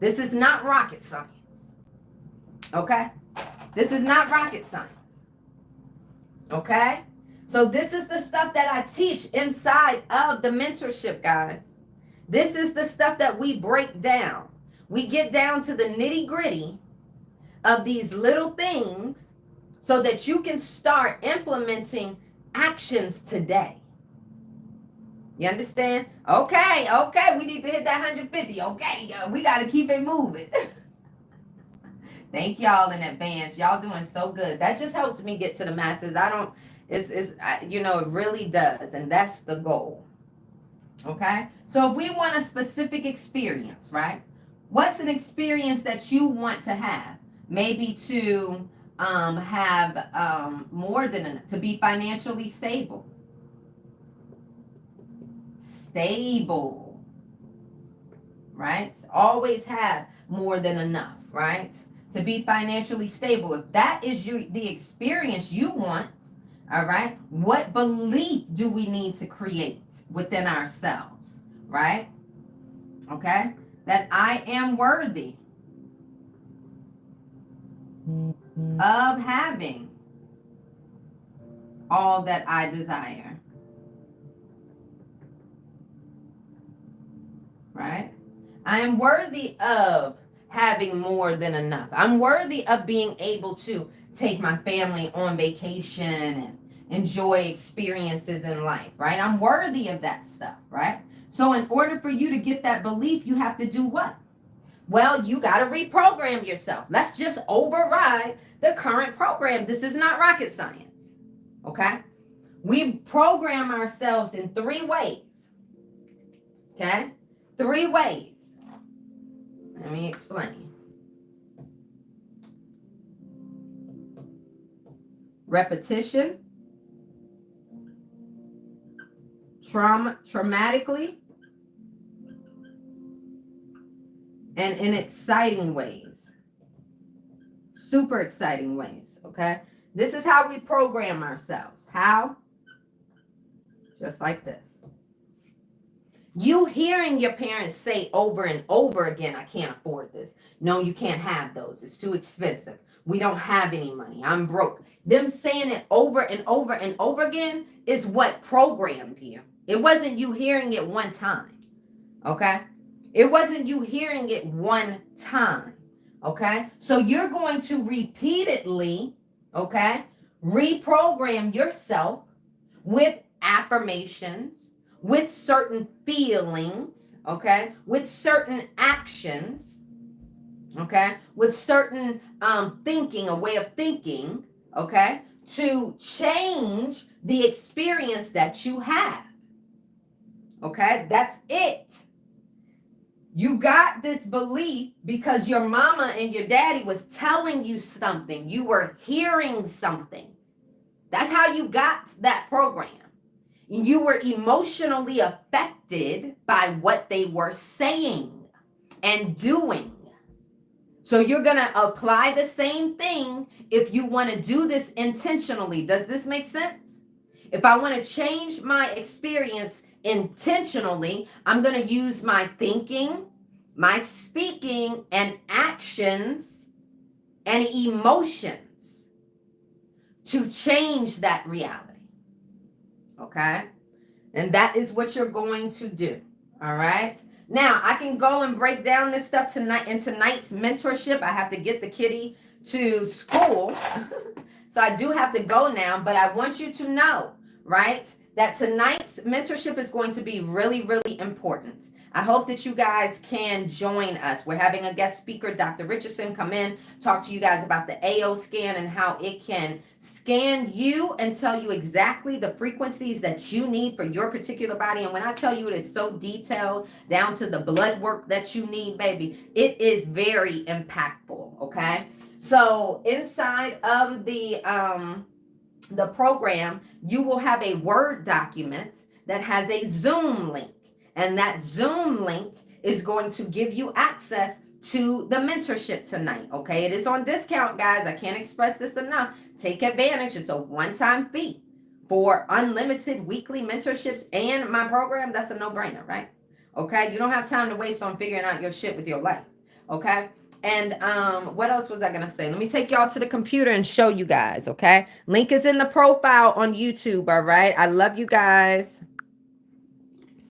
Speaker 1: This is not rocket science. Okay? This is not rocket science. Okay? So this is the stuff that I teach inside of the mentorship, guys. This is the stuff that we break down. We get down to the nitty-gritty of these little things so that you can start implementing actions today. You understand? Okay, okay. We need to hit that 150. Okay, we got to keep it moving. Thank y'all in advance. Y'all doing so good. That just helps me get to the masses. I don't. It really does, and that's the goal. Okay. So if we want a specific experience, right? What's an experience that you want to have? Maybe to have more than enough, to be financially stable. Stable, right? Always have more than enough, right? To be financially stable. If that is the experience you want, all right, what belief do we need to create within ourselves, right? Okay, that I am worthy of having all that I desire, right? I am worthy of having more than enough. I'm worthy of being able to take my family on vacation and enjoy experiences in life, right? I'm worthy of that stuff, right? So in order for you to get that belief, you have to do what? Well, you got to reprogram yourself. Let's just override the current program. This is not rocket science, okay? We program ourselves in 3 ways, okay? 3 ways. Let me explain. Repetition, traumatically, and in exciting ways. Super exciting ways, okay? This is how we program ourselves. How? Just like this. You hearing your parents say over and over again, I can't afford this. No, you can't have those. It's too expensive. We don't have any money. I'm broke. Them saying it over and over and over again is what programmed you. It wasn't you hearing it one time. Okay? It wasn't you hearing it one time. Okay? So you're going to repeatedly, okay, reprogram yourself with affirmations, with certain feelings, okay, with certain actions, okay, with certain thinking, a way of thinking, okay, to change the experience that you have. Okay, that's it. You got this belief because your mama and your daddy was telling you something. You were hearing something. That's how you got that program. You were emotionally affected by what they were saying and doing. So you're going to apply the same thing if you want to do this intentionally. Does this make sense? If I want to change my experience intentionally, I'm going to use my thinking, my speaking, and actions and emotions to change that reality. Okay? And that is what you're going to do. All right? Now, I can go and break down this stuff tonight in tonight's mentorship. I have to get the kitty to school. So I do have to go now, but I want you to know, right, that tonight's mentorship is going to be really, really important. I hope that you guys can join us. We're having a guest speaker, Dr. Richardson, come in, talk to you guys about the AO scan and how it can scan you and tell you exactly the frequencies that you need for your particular body. And when I tell you it is so detailed down to the blood work that you need, baby, it is very impactful, okay? So inside of the program, you will have a Word document that has a Zoom link. And that Zoom link is going to give you access to the mentorship tonight. Okay, it is on discount, guys. I can't express this enough. Take advantage. It's a one-time fee for unlimited weekly mentorships and my program. That's a no-brainer, right? Okay, you don't have time to waste on figuring out your shit with your life. Okay. And what else was I gonna say? Let me take y'all to the computer and show you guys. Okay, link is in the profile on YouTube. All right, I love you guys.